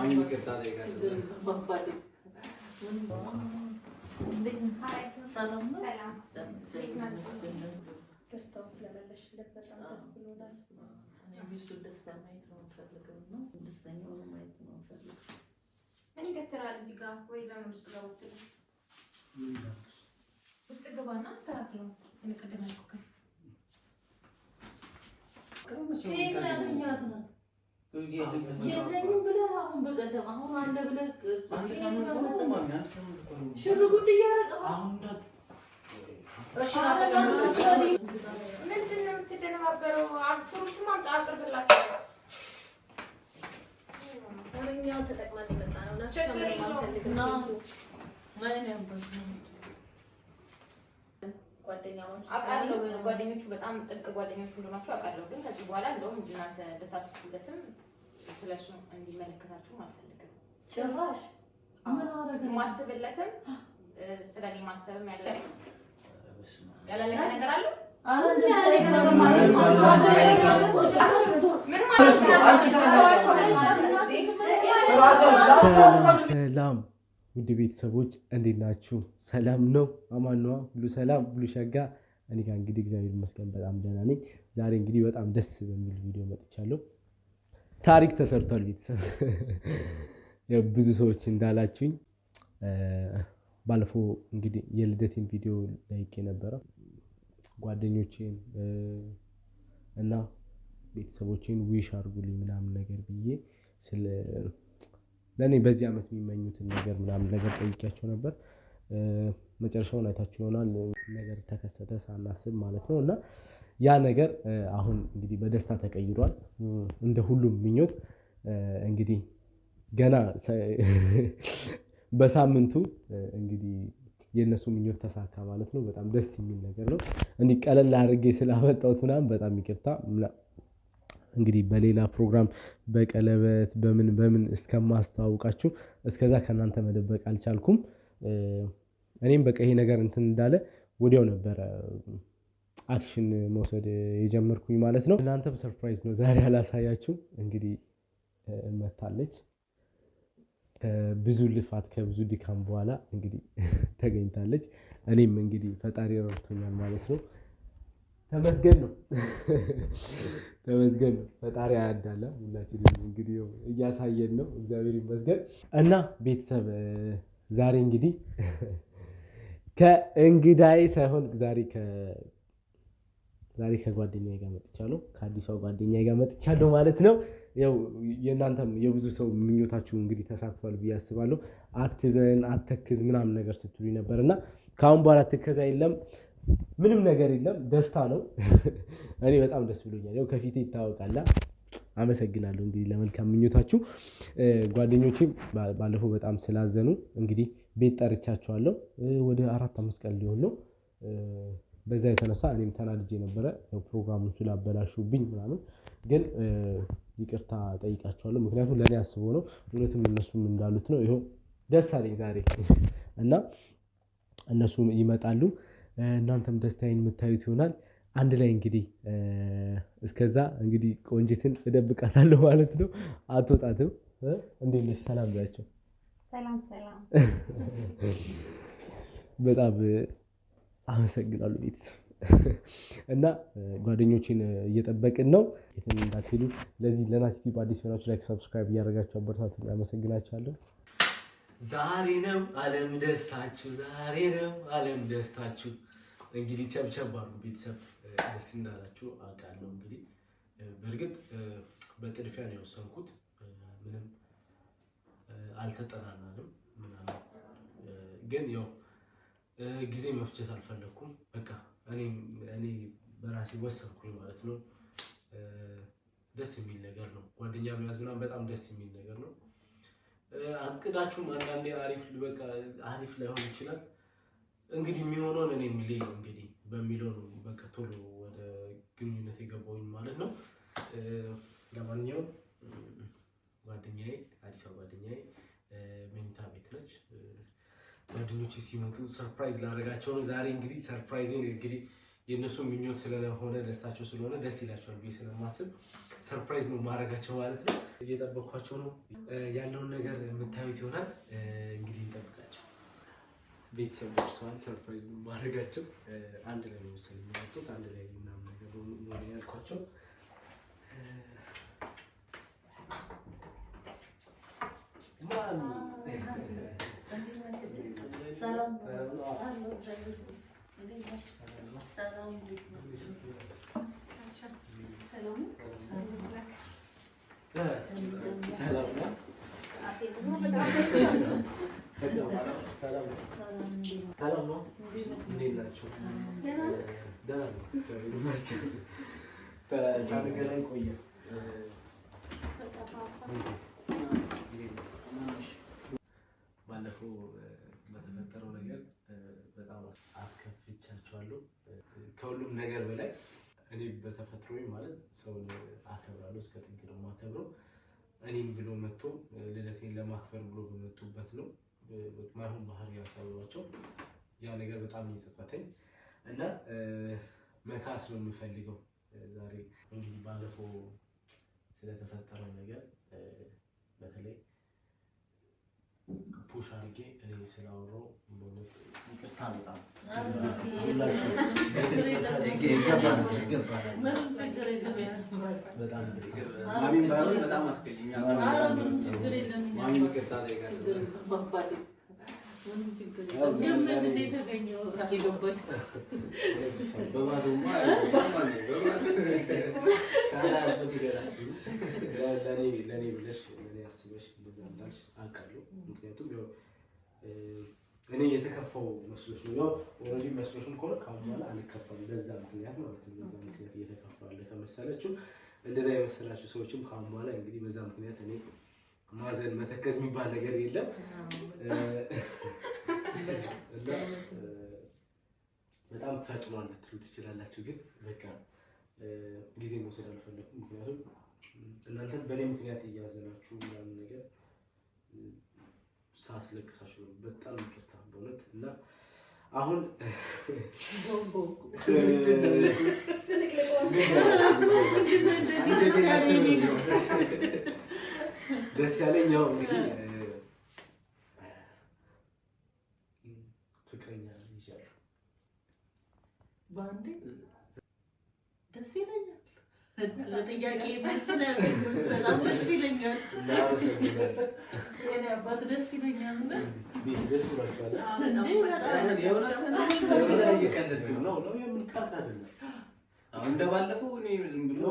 أنا كتر على زيكا ويلا نستغرب واستقبلنا استغربنا أنا قدمنا لكم كيف نعمل የለኝም ብለህ አሁን በቀደም አሁን አለ ብለህ ሽር ጉድ እያደረገ ምንድን ነው የምትደነባበረው? ፍሩትም አቅርብላቸው። እኛው ተጠቅመን የመጣ ነው። ጓደኞቹ በጣም ጥልቅ ጓደኞቹ እንደሆናችሁ አውቃለሁ። ግን ከዚህ በኋላ እንደውም እናንተ ልታስቡለትም ስለሱ እንዲመለከታችሁ አልፈልግም። ጭራሽ ማስብለትም ስለኔ ማሰብም ያላለቀ ነገር አለ። ሰላም ውድ ቤተሰቦች እንዴት ናችሁ? ሰላም ነው? አማን ነው? ሁሉ ሰላም፣ ሁሉ ሸጋ። እኔ ጋር እንግዲህ እግዚአብሔር ይመስገን በጣም ደህና ነኝ። ዛሬ እንግዲህ በጣም ደስ በሚል ቪዲዮ መጥቻለሁ። ታሪክ ተሰርቷል ቤተሰብ። ያው ብዙ ሰዎች እንዳላችሁኝ ባለፈው እንግዲህ የልደቴን ቪዲዮ ላይኬ ነበረ። ጓደኞቼን እና ቤተሰቦቼን ዊሽ አድርጉልኝ ምናምን ነገር ብዬ ለኔ በዚህ ዓመት የሚመኙትን ነገር ምናምን ነገር ጠይቄያቸው ነበር። መጨረሻውን አይታችሁ ይሆናል። ነገር ተከሰተ ሳናስብ ማለት ነው። እና ያ ነገር አሁን እንግዲህ በደስታ ተቀይሯል። እንደ ሁሉም ምኞት እንግዲህ ገና በሳምንቱ እንግዲህ የነሱ ምኞት ተሳካ ማለት ነው። በጣም ደስ የሚል ነገር ነው። እንዲህ ቀለል አድርጌ ስላመጣሁት ምናምን በጣም ይቅርታ። እንግዲህ በሌላ ፕሮግራም በቀለበት በምን እስከማስተዋውቃችሁ እስከዛ ከናንተ መደበቅ አልቻልኩም። እኔም በቃ ይሄ ነገር እንትን እንዳለ ወዲያው ነበረ አክሽን መውሰድ የጀመርኩኝ ማለት ነው። እናንተም ሰርፕራይዝ ነው ዛሬ አላሳያችሁ። እንግዲህ መታለች ከብዙ ልፋት ከብዙ ድካም በኋላ እንግዲህ ተገኝታለች። እኔም እንግዲህ ፈጣሪ ረድቶኛል ማለት ነው። ተመስገን ነው ተመስገን ነው። ፈጣሪ ያዳላ ሁላችንም እንግዲህ እያሳየን ነው። እግዚአብሔር ይመስገን። እና ቤተሰብ ዛሬ እንግዲህ ከእንግዳዬ ሳይሆን ዛሬ ከጓደኛዬ ጋር መጥቻለሁ። ከአዲሷ ጓደኛዬ ጋር መጥቻለሁ ማለት ነው። ያው የእናንተም የብዙ ሰው ምኞታችሁ እንግዲህ ተሳክቷል ብዬ አስባለሁ። አትዘን አትተክዝ ምናምን ነገር ስትሉኝ ነበርና ካሁን በኋላ ትከዛ የለም ምንም ነገር የለም። ደስታ ነው። እኔ በጣም ደስ ብሎኛል። ያው ከፊቴ ይታወቃል። አመሰግናለሁ እንግዲህ ለመልካም ምኞታችሁ። ጓደኞቼም ባለፈው በጣም ስላዘኑ እንግዲህ ቤት ጠርቻቸዋለሁ። ወደ 4-5 ቀን ሊሆን ነው። በዛ የተነሳ እኔም ተናድጄ ነበረ ያው ፕሮግራሙን ስላበላሹብኝ ምናምን። ግን ይቅርታ ጠይቃቸዋለሁ። ምክንያቱም ለኔ አስበው ነው። እውነትም እነሱም እንዳሉት ነው። ይሄው ደስ አለኝ ዛሬ እና እነሱም ይመጣሉ። እናንተም ደስታዬን የምታዩት ይሆናል። አንድ ላይ እንግዲህ እስከዛ እንግዲህ ቆንጂትን እደብቃታለሁ ማለት ነው። አትወጣትም። እንዴት ነሽ? ሰላም ብላችሁ። ሰላም ሰላም። በጣም አመሰግናለሁ ቤተሰብ። እና ጓደኞቼን እየጠበቅን ነው። የትም እንዳትሄዱ። ለዚህ ለናቲቲ በአዲስ ሆናችሁ ላይክ ሰብስክራይብ እያደረጋችሁ አበረታቱኝ። አመሰግናችኋለሁ። ዛሬ ነው ዓለም ደስታችሁ፣ ዛሬ ነው ዓለም ደስታችሁ። እንግዲህ ቸብቸብ አሉ ቤተሰብ። ደስ እንዳላችሁ አውቃለሁ። እንግዲህ በእርግጥ በጥድፊያ ነው የወሰንኩት። ምንም አልተጠናናንም ምናምን። ግን ያው ጊዜ መፍጀት አልፈለኩም። በቃ እኔ በራሴ ወሰንኩኝ ማለት ነው። ደስ የሚል ነገር ነው። ጓደኛ መያዝ ምናምን በጣም ደስ የሚል ነገር ነው። አቅዳችሁም አንዳንዴ አሪፍ ላይሆን ይችላል። እንግዲህ የሚሆነውን እኔ የሚለኝ እንግዲህ በሚለው ነው በቃ ቶሎ ወደ ግንኙነት የገባሁኝ ማለት ነው። ለማንኛውም ጓደኛዬ አዲስ አበባ ጓደኛዬ መኝታ ቤት ነች። ጓደኞቼ ሲመጡ ሰርፕራይዝ ላደርጋቸው ነው ዛሬ። እንግዲህ ሰርፕራይዜን እንግዲህ የእነሱ ምኞት ስለሆነ ደስታቸው ስለሆነ ደስ ይላቸዋል ብዬ ስለማስብ ሰርፕራይዝ ነው ማድረጋቸው ማለት ነው። እየጠበቅኳቸው ነው። ያለውን ነገር አሪፍ ይሆናል። እንግዲህ እንጠብቃቸው። ቤተሰብ ደርሰዋል። ሰርፕራይዝ ማድረጋቸው አንድ ላይ ነው መሰለኝ የሚመጡት አንድ ላይ ምናምን ነገር ነው ያልኳቸው። ሰላም ነው። እንዴት ናችሁ? ደህና ነው። ሳንገናኝ ቆየ። ባለፈው በተፈጠረው ነገር በጣም አስከፍቻችኋለሁ። ከሁሉም ነገር በላይ እኔ በተፈጥሮ ማለት ሰውን አከብራለሁ፣ እስከ ጥግ ነው የማከብረው። እኔም ብሎ መጥቶ ልደቴን ለማክበር ብሎ በመጡበት ነው ማይሆን ባህሪ ያሳየኋቸው። ያ ነገር በጣም ይጸጸተኝ እና መካስ ነው የምፈልገው ዛሬ። እንግዲህ ባለፈው ስለተፈጠረው ነገር በተለይ ፑሽ አድርጌ እኔ ስላወራሁ ይቅርታ በጣም ለእኔ ብለሽ ለእኔ አስበሽ እንደዛ እንዳልሽ አውቃለሁ። ምክንያቱም ያው እኔ የተከፋው መስሎሽ ነው። ያው ኦልሬዲ መስሎሽም ከሆነ ካሁን በኋላ አልከፋም በዛ ምክንያት ማለት ነው። በዛ ምክንያት እየተከፋ ያለ ከመሰለችው እንደዛ የመሰላችሁ ሰዎችም ካሁን በኋላ እንግዲህ በዛ ምክንያት እኔ ማዘን መተከዝ የሚባል ነገር የለም እና በጣም ፈጥኗል ልትሉ ትችላላችሁ። ግን በቃ ጊዜ መውሰድ አልፈለኩም። ምክንያቱም እናንተን በእኔ ምክንያት እያዘናችሁ ምናምን ነገር ሳስለቅሳችሁ ነው። በጣም ይቅርታ በእውነት እና አሁን ደስ ያለኝ ያው እንግዲህ ፍቅረኛ ይዣለሁ። በአንዴ ደስ ይለኛል። ለጥያቄ መልስ ነው ያገኘሁት። በጣም ደስ ይለኛል። የእኔ አባት ደስ ይለኛል። ደስ ይላችኋል? እንደባለፈው እኔ ዝም ብሎ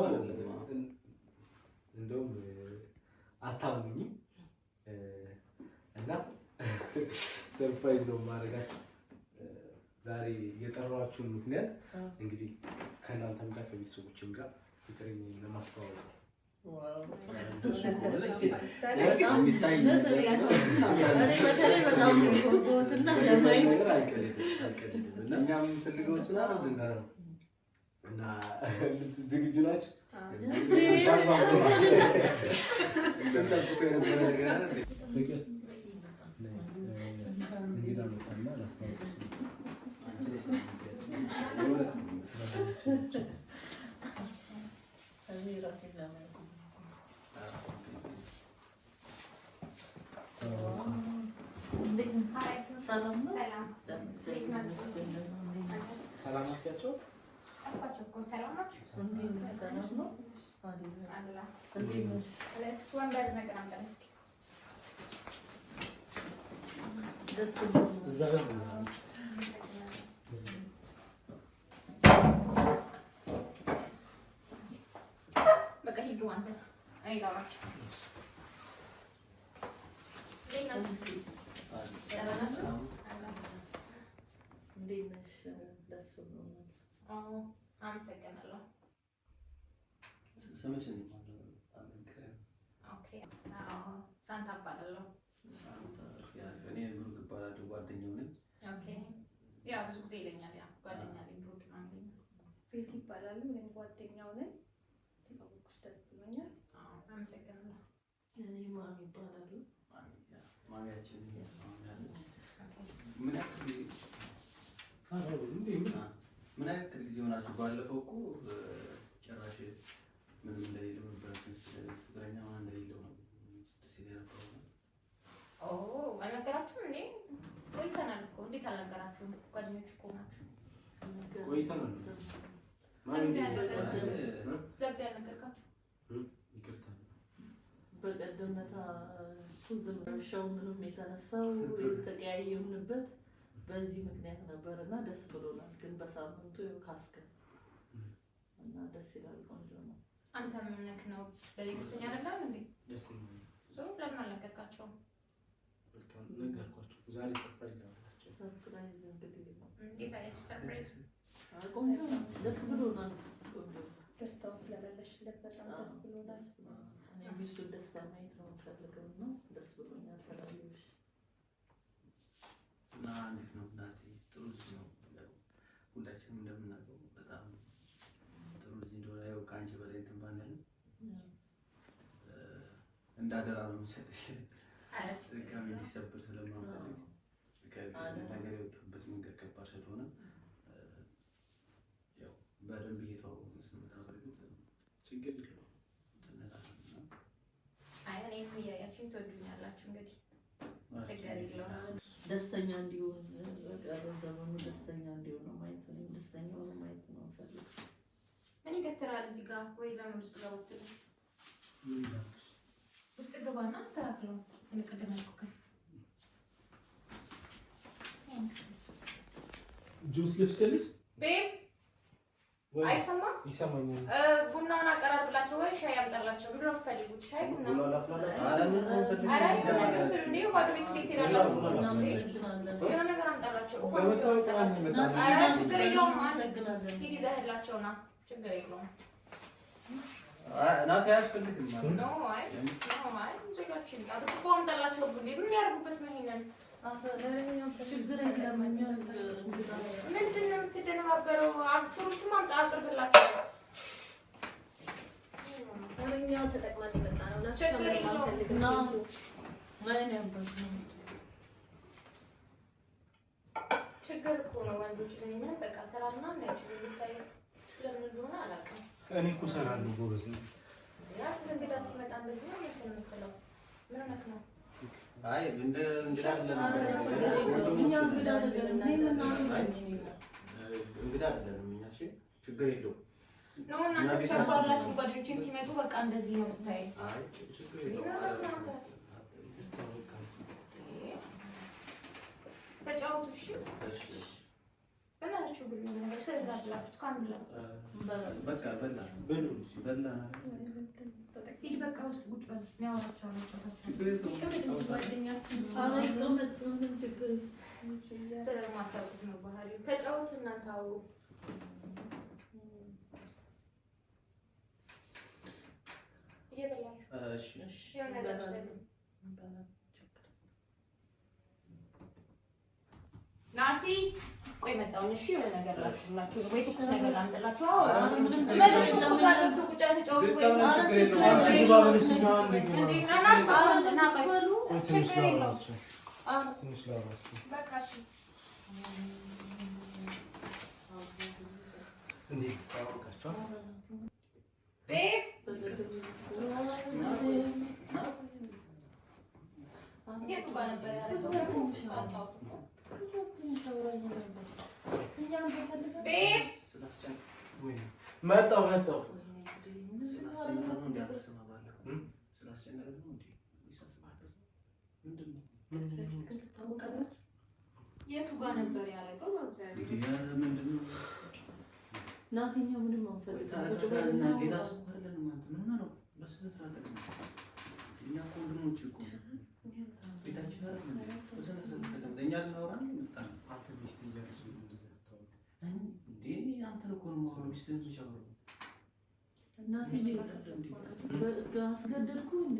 እንደውም አታምኑኝም እና ሰርፕራይዝ ነው የማደርጋችሁ። ዛሬ የጠራኋችሁን ምክንያት እንግዲህ ከእናንተም ጋር ከቤተሰቦችም ጋር ፍቅረኛዬን ለማስተዋወቅ ነው። እና ዝግጁ ናችሁ? እንግዳ መጣና ላስተዋወቅሽ ሰላም ናቸው። በቃ ሂዱ አንተ እኔ ላውራቸው። እንዴት ነሽ? ደስ ብሎኛል። አመሰግናለሁ። ስምሽን ሳንታ እባላለሁ። እኔ ብሩክ እባላለሁ። ጓደኛው ነኝ። ያው ብዙ ጊዜ ይለኛል ያ ጓደኛ ነኝ ብሩክ ነው። ቤት ይባላል። እኔም ጓደኛው ነኝ። ስለሆንኩሽ ደስ ብሎኛል። አመሰግናለሁ። እኔ ማሚ ይባላሉ። ማሚያችን ምን ያክል ጊዜ ሆናችሁ? ባለፈው እኮ ጭራሽ ምንም እንደሌለው ነበር። ፍቅረኛ ሆና እንደሌለው ነው ደስ የነበረው። እንዴት አልነገራችሁም? ጓደኞች እኮ ናችሁ። ቆይተናል። ገብቶ ያልነገርካችሁ ይቅርታ። በቀደምነታ ዝም ብለው ምንም የተነሳው የተቀያየምንበት በዚህ ምክንያት ነበርና ደስ ብሎናል። ግን በሳምንቱ ካስከ እና ደስ ይላል። ቆንጆ ነው። አንተ ምን ነክ ነው? በደስተኛ አይደለም እንዴ? ደስተኛ ነኝ። ለምን አልነገርካቸውም? በቃ ነገርኳቸው። ዛሬ ሰርፕራይዝ ላደርጋቸው። ሰርፕራይዝ እንግዲህ እንዴት አይነት ሰርፕራይዝ? ቆንጆ ነው። ደስ ብሎናል። ቆንጆ ደስታው ስለበለሽለት በጣም ደስ ብሎናል። እኔ እሱን ደስታ ማየት ነው የምፈልገው እና ደስ ብሎኛል። ሰላምሽ እና እንዴት ነው እናቴ? ጥሩ ልጅ ነው። ሁላችንም እንደምናውቀው በጣም ጥሩ ልጅ እንደሆነ ያው ከአንቺ በላይ እንትን ባንልም እንዳደራ ነው የምሰጥሽ። ድጋሚ እንዲሰብር ስለማንፈልግ ከዚህ ነገር የወጣበት መንገድ ከባድ ስለሆነ ያው በደንብ እየተዋወቅን ስንመጣ በእርግጥ ችግር የለውም። እኔንም እያያችሁኝ ትወዱኛላችሁ። እንግዲህ ችግር የለውም። ደስተኛ እንዲሆን በቃ በዘመኑ ደስተኛ እንዲሆን ነው ማየት ነው። ደስተኛ ሆኖ ማየት ነው ፈልግ። ምን ይገትራል እዚህ ጋር? ወይ ለምን ውስጥ ገባችሁ? ውስጥ ገባና አስተካክለው። እኔ ቀደም አልኩኝ። ጁስ ልፍጭልሽ? ቤብ አይሰማም? ይሰማኛል። ቡናውን አቀራርብላቸው ወይ ሻይ አምጣላቸው። ምንድን ነው የምትፈልጉት? ሻይ ቡና? ቡና ላፍላላችሁ? ኧረ የሆነ ነገር ስሉ እንዴ ባዶ ቤት እንዴት ትሄዳላችሁ? የሆነ ነገር አምጣላቸው። ኧረ ችግር የለውም። ሂድ ይዘህላቸው ና። ችግር የለውም። እናቴ አያስፈልግም ማለት ነው። አይ ይዘላችሁ ይምጣ። ብርጭቆ አምጣላቸው። ምን ሊያደርጉበት ነው ይሄንን? ምንድን ነው የምትደነባበረው? ፍሩትም አቅርብላቸው። እኛው ተጠቅመን የመጣ ነው። ችግር የለውም። ችግር እኮ ነው ወንዶች ምንም በቃ ስራ ምናምን አይችሉም። ብታይ ለምን እንደሆነ አላውቅም። እኔ እኮ እሰራለሁ ጎበዝ ነኝ። እንግዳ ሲመጣ እንደዚህ ነው የምትለው? ምን ሆነህ ነው? አይ እንደ እንግዳ አይደለም። እኛ እንግዳ አይደለም። እንግዳ አይደለም። እኛ እሺ ችግር የለውም። ነው እናንተ ብቻ ባላችሁ ጓደኞቼም ሲመጡ በቃ እንደዚህ ነው የምታይ። አይ ችግር የለውም። ተጫወቱ። እሺ በላችሁ ብሉ ነገር ስለላችሁ ካምብላ በቃ በላ ሂድ በቃ ውስጥ ቁጭ በል። የሚያወራቸው ነው ጓደኛችን ስለማታውቁት ነው ባህሪው። ተጫወቱ እናንተ አውሩ። እየበላችሁ የሆነ ነገር ናቲ ቆይ መጣሁኝ። እሺ የሆነ ነገር ላችሁ ወይ ትኩስ ነገር ላምጥላችሁ። የቱ ጋር ነበር ያደረገው? መጣሁ የቱ ጋር ነበር ያደረገው? ናቲኛ ምንም አንፈልግም። አስገደድኩ እንዴ?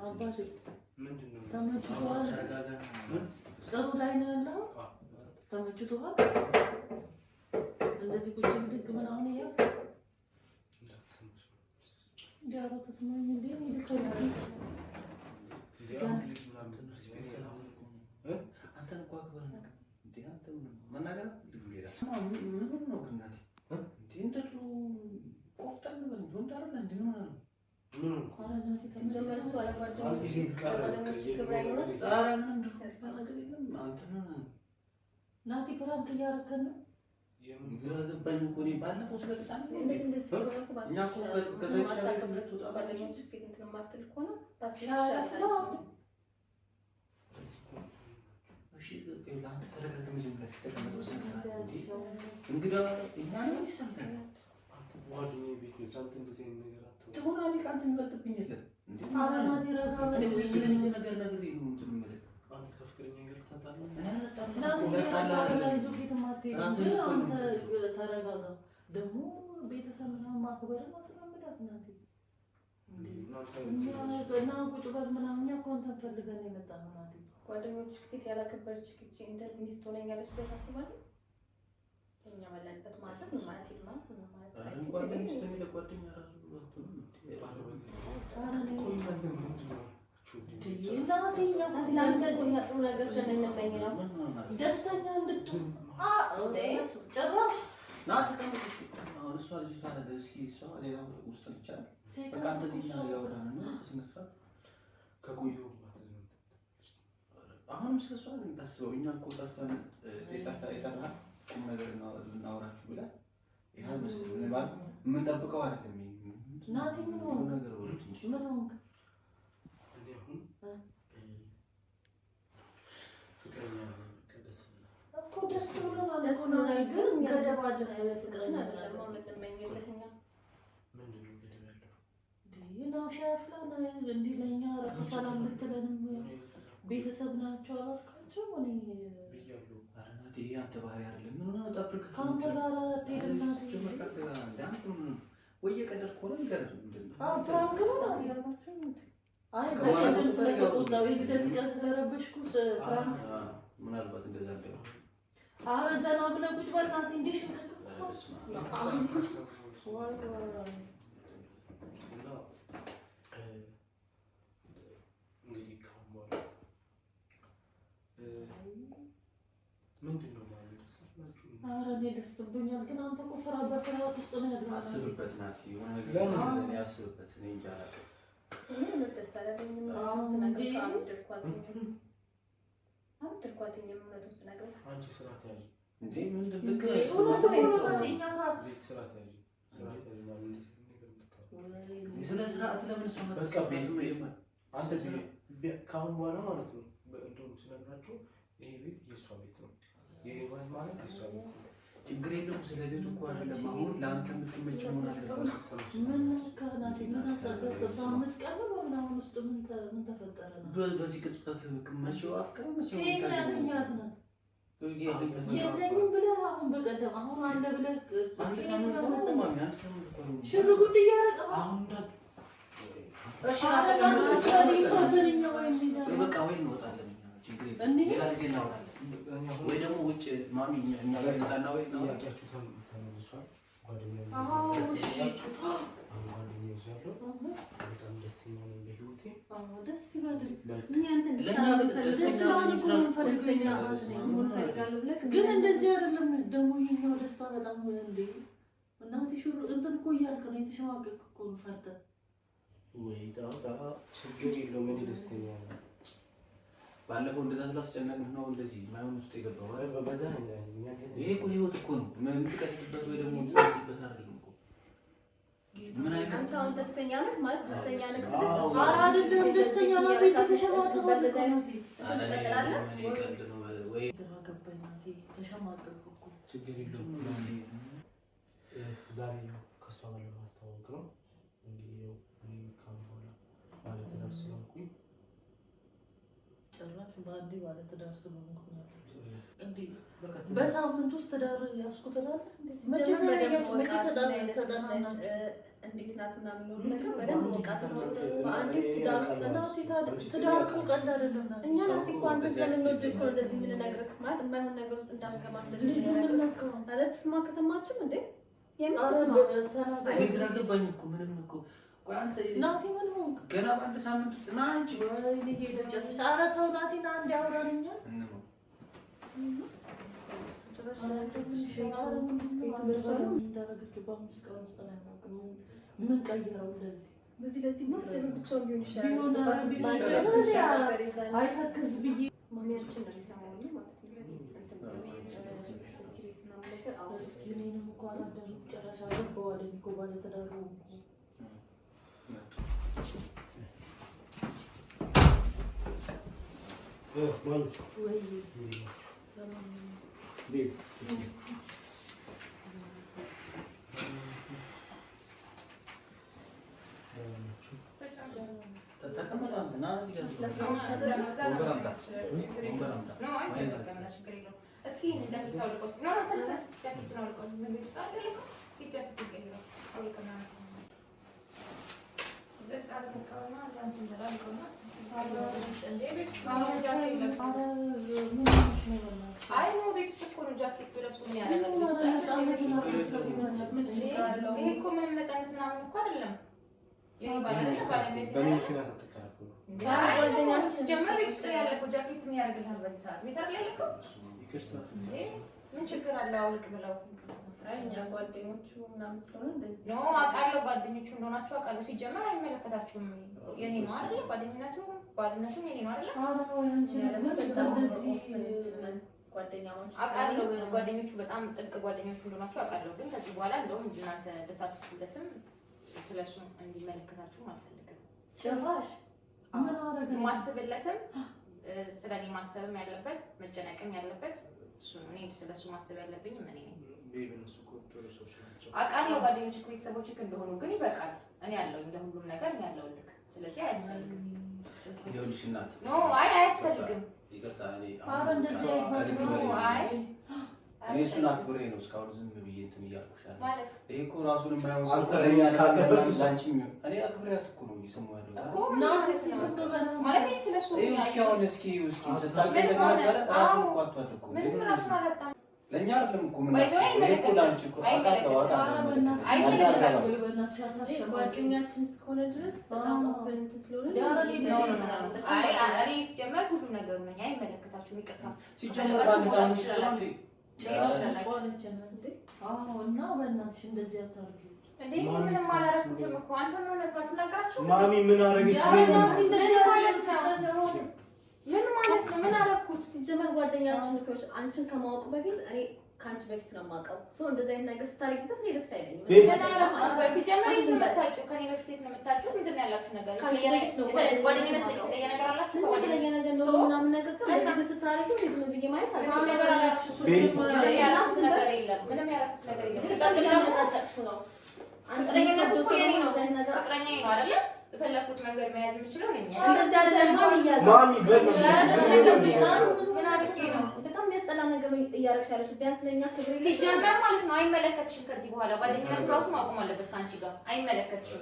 አባቴ ተመችቶሃል? ጥሩ ላይ ነው ያለው? ተመችቶሃል? እንደዚህ ቁጭ ብድግ ምናምን ይሄ ዳሮ ተስማኝ እንዴ? አንተን እኮ አክብረን እንዴ አንተ መናገር ልጅ ሌላ ምን ነው ግን እንዴ እንደቱ ቆፍጠን በል ናቲ ፕራንክ እያደረገን ነው። ግራ ገባኝ እኮ እኔ ባለፈው ስለተጣለ እኛ እኮ ከዛ ተረጋጋ። ደግሞ ቤተሰብ ምናምን ማክበርን ማስለምዳት ናት። እና ቁጭ በል ምናምን እኛ እኮ አንተን ፈልገን የመጣነው ናት። ጓደኞች ፊት ያላከበረች ኪቺ እንትን ሚስት ሆነኛለች ብለህ ታስባለህ? እኛ ባለንበት ማለት ምን ማለት ይልማል? ደስተኛ እንድትሆን ጭራሽ ናት ተቀምጠሽ አሁን እሷ ልጅ ታረደ እስኪ እሷ ሌላ ውስጥ ልቻል በቃ እንደዚህ ነው ያወራን ነው በስነ ስርዓት ከቆየው አሁንም ስለሷ እንታስበው እኛ እኮ ታስተን የጠራ ቁም ነገር እናወራችሁ ብላ ይሄን መስሎኝ ማለት ምን ጠብቀው አይደለም ናቲ ምን ሆነ ነገር ወሩት ምን ሆነ እኔ አሁን ፍቅረኛ እኮ ደስ ብሎናል እኮ ነው ግን ገደብ አለ ፍቅረኛ ለማን እንደምመኝልህኛ ምንድነው ገደብ ያለው ዲና ሻፍላና እንዲለኛ ራሱ ሰላም ልትለንም ቤተሰብ ናቸው አልካቸው እኔ ብያለሁ። አረናት ይሄ አንተ ባህሪ አይደለም ምን ነው ጠብቅ ካንተ ጋር ተይልናት ወይ የቀደር ኮነ ንገረቱ ምንድነው ፕራንክ ነው ያላችሁ አይ በቀደም ስለተቆጣው የግደት ቀን ስለረበሽኩ ፕራንክ ምናልባት እንደዛ እንደው አረ ዘና ብለህ ቁጭ በል ናቲ እንዴሽ እንግዲህ ምንድነው ማለት ተሰማችሁ? አረ እኔ ደስ ብሎኛል ግን አንተ እኮ በፍርሃት ውስጥ ነው ያለው። አስብበት ናት የሆነ ነገር ያስብበት እኔ እንጃ አላውቅም። ምን ደስ አላለኝም ነው ስነግርህ አምጥርኳትኝ የምመጡ ስነግርህ አንቺ ስራት ያዥ እንዴ ምንድነው ልክ ስራት ያዥ ስራት ያዥ ማለት ነገር ስለ ስርዓት ለምን ሰው በቃ ቤት አንተ ካሁን በኋላ ማለት ነው በእንትን ስለናችሁ ይሄ ቤት የሷ ቤት ነው። የሄዋን ማለት የሷ ቤት ነው። ችግር የለውም። ስለ ቤቱ እኮ አይደለም አሁን ለአንተ የምትመቸው ሆነ አለበት። ምን ካናቲ ምን አሰበሰበ መስቀል ነው ምናምን ውስጥ ምን ተፈጠረ ነው? በዚህ ቅጽበት መቼው አፍቀር መቼው ያገኛት ናት የለኝም ብለህ አሁን በቀደም አሁን አለ ብለህ አንተ ሳምንት ነው ማሚ አንተ ሳምንት ነው ሽር ጉድ እያደረገ አሁን እንዳት እሺ በቃ ወይ እንወጣለን። ችግር የለም ሌላ ጊዜ እናወራለን። ወይ ደግሞ ውጭ ማሚ እናገርታና ወይ ጥያቄያችሁ ተመልሷል። ጓደኛዬ በጣም ደስተኛ ነኝ በህይወቴ። ደስ ይበል ግን እንደዚህ አይደለም ደግሞ ይሄኛው ደስታ በጣም እንዴ እናንተ ሽሩ እንትን እኮ እያልክ ነው የተሸማቀቅ እኮ ነው ፈርተህ ወይ ዳዳ ችግር የለውም እኔ ደስተኛ ነኝ። ባለፈው እንደዛ ስላስጨነቅን ነው እንደዚህ ማይሆን ውስጥ የገባው አረ በበዛ ይሄ እኮ ህይወት እኮ ነው የምትቀጥልበት ወይ ደግሞ የምትቀጥልበት አይደለም እኮ ምን አይነት አንተ አሁን ደስተኛ ነህ ማለት ደስተኛ ነህ ኧረ አይደለም ደስተኛ ናት የተሸማቀቀው በዛ አይነት ትቀጥላለህ እኔ ቀልድ ነው ወይ ገባኝ ናት ተሸማቀቀው እኮ ችግር የለውም። ዛሬ ያው ከሷ ጋር ለማስተዋወቅ ነው እንግዲህ ያው እኔ ካምቦላ ማለት ደርስ ስለሆንኩኝ ጭራሽ በአንዴ ማለት ትዳር ስለሆንኩ ነው እንዴ በሳምንት ውስጥ ትዳር ያስኩት አይደል መቼ ተረጋግጥ መቼ ተጠናና እንዴት ናት ምናምን ነው ነገር በደንብ ወቃቶች በአንዴ ትዳር ትዳር እኮ ቀላል አይደለም ናት እኛ ናት እኮ አንተ ስለምንወድ እኮ እንደዚህ ምን ነግረክ ማለት የማይሆን ነገር ውስጥ እንዳንገባ እንደዚህ ልጁ ምን ነካው ማለት ስማ ከሰማችም እንዴ የምትስማ እኔ ግራ ገባኝ እኮ ምንም እኮ ቆይ አንተ ናቲ ምን ሆንክ ገና በአንድ ሳምንት ውስጥ ና አንቺ ወይኔ ሄደ ጨርሻ ኧረ ተው ናቲና አንዴ አውራንኛ ምን ቀይረው እንደዚህ በዚህ ለዚህ ማስጀመር ብቻውን ቢሆን ይሻላል። አይተክዝ ብዬ ማሚያችን ነው የሚሰማው ማለት ነው። እኔንም እኮ አላደሩም ጨረሻ ገባዋለኝ እኮ ባለትዳር ሆንኩ። ወይ ሰላም ምን ችግር አለው? አውልቅ ብለው ጓደኞቹ ምናምን ስለሆነ እንደዚህ ነው አውቃለሁ። ጓደኞቹ እንደሆናችሁ አውቃለሁ። ሲጀመር አይመለከታችሁም። የኔ ነው አይደል? ጓደኝነቱ ባልነቱም የኔ ነው አይደል? አውቃለሁ። ጓደኞቹ በጣም ጥብቅ ጓደኞቹ እንደሆናችሁ አውቃለሁ። ግን ከዚህ በኋላ እንደውም እናንተ ልታስቡለትም ስለሱ እንዲመለከታችሁም አልፈልግም። ጭራሽ ማስብለትም ስለኔ ማሰብም ያለበት መጨነቅም ያለበት እሱ ነው። እኔ ስለሱ ማሰብ ያለብኝ ምን ነኝ? አውቃለሁ ጓደኞች ቤተሰቦች እንደሆኑ ግን ይበቃል። እኔ ያለውኝ ለሁሉም ነገር እኔ ያለውልክ። ስለዚህ አያስፈልግም። ይኸውልሽ እናት ኖ አይ አያስፈልግም። ይቅርታ እኔ እኔ እሱን አክብሬ ነው እስካሁን ዝም ብዬ እንትን እያልኩሽ ያለው ማለት ይሄ እኮ ራሱን የማይሆን ሰው እኔ አክብሬያት እኮ ነው እየሰማሁ ያለሁት እኮ ማለት ነው። ስለሱ እስኪ ስታገኝ ነበረ ራሱ እኮ አቷል እኮ ምንም ራሱን አላጣም። ለእኛ አይደለም እኮ ምን እኮ ላንቺ እኮ ጓደኛችን እስከሆነ ድረስ በጣም ኦፕን እንትን ስለሆነ እኔ ሲጀመር ሁሉ ነገሩ ነኝ። አይመለከታችሁም። ይቅርታ ሲጀመር በአንድ ሳምንት እና በእናትሽ እንደዚህ አታርጊ እንዴ! ምንም አላረኩትም እኮ አንተ ምን ሆነህ አትናገራችሁ? ማሚ ምን አረገች? ምን ማለት ነው? ምን አረኩት? ሲጀመር ጓደኛችን እኮ አንቺን ከማወቅ በፊት እኔ ካንቺ በፊት ነው የማውቀው። ሰው እንደዛ አይነት ነገር ስታረጊበት እኔ ደስ አይለኝም። ሲጀመር ስለምታውቂው ከኔ በፊት ስለምታውቂው ምንድን ነው ያላችሁ ነገር? ጓደኝነት የተለየ ነገር አላችሁ? የተለየ ነገር ነው ምናምን ነገር ሰው እንደዚህ ስታረጊው ዝም ብዬ ማየት ምንም ነገር አላችሁ? ምንም ያላችሁ ነገር የለም። ምንም ያላችሁ ነገር የለም። ሲቀጥል ነው ፍቅረኝነት እኮ የኔ ነው። ፍቅረኛዬ ነው አይደለ? የፈለኩት መንገድ መያዝ የምችለው ነኝ። እንደዚህ አይደለም ማሚ ምን አድርጌ ነው? በጣም የሚያስጠላ ነገር ነው እያደረግሽ ያለሽው። ቢያንስ ለእኛ ክብር ሲጀመር ማለት ነው። አይመለከትሽም። ከዚህ በኋላ ጓደኝነቱ ራሱ ማቆም አለበት ከአንቺ ጋር። አይመለከትሽም።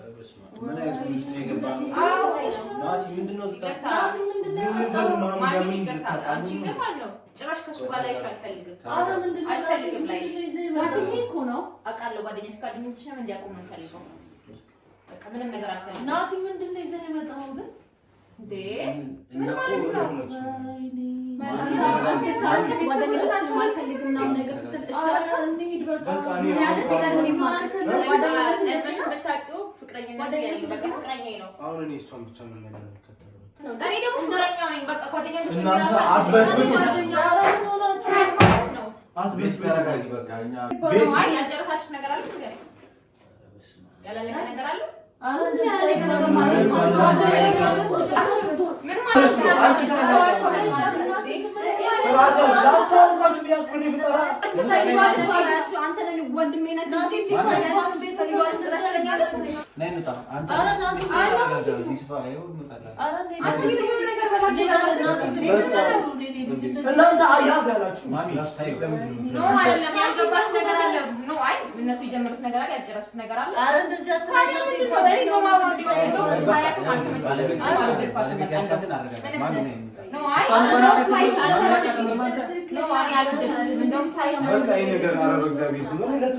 ምን አይነት ውስጥ ነው የገባነው? ናቲ ምንድነው ይቅርታ አንቺ ግን ማለት ነው ጭራሽ ከሱ ጋር ላይሽ አልፈልግም። አልፈልግም ላይሽ ጓደኛዬ እኮ ነው አውቃለሁ። ጓደኛሽ ነው እንዲያቆም ነው የምፈልገው። በቃ ምንም ነገር አልፈልግም። ናቲ ምንድነው ይዘህ የመጣው ግን እንዴ? ምን ማለት ነው? ጓደኛችን አልፈልግም ምናምን ነገር ስትል እንሂድ በቃ ፍቅረኛዬ ነው። አሁን እኔ እሷን ብቻ ምን ነገር አልከተለው። እኔ ደግሞ ፍቅረኛው ነኝ። በቃ ጓደኛችን እናንተ አትበጥብጡ። ቤት ተረጋጊ። በቃ እኛ አይ ያልጨረሳችሁት ነገር አለ እንዴ? ያላለቀ ነገር አለ? ምን ማለት ነው? አንተ ለኔ ወንድሜ ነህ እንጂ እናንተ አያዝ ያላችሁ ነው አይደለም? ያልገባሽ ነገር አለ ነው? አይ እነሱ የጀመሩት ነገር አለ፣ ያልጨረሱት ነገር አለ። አረ እንደዚህ በቃ ይሄ ነገር አረ በእግዚአብሔር ስም ነው ለቱ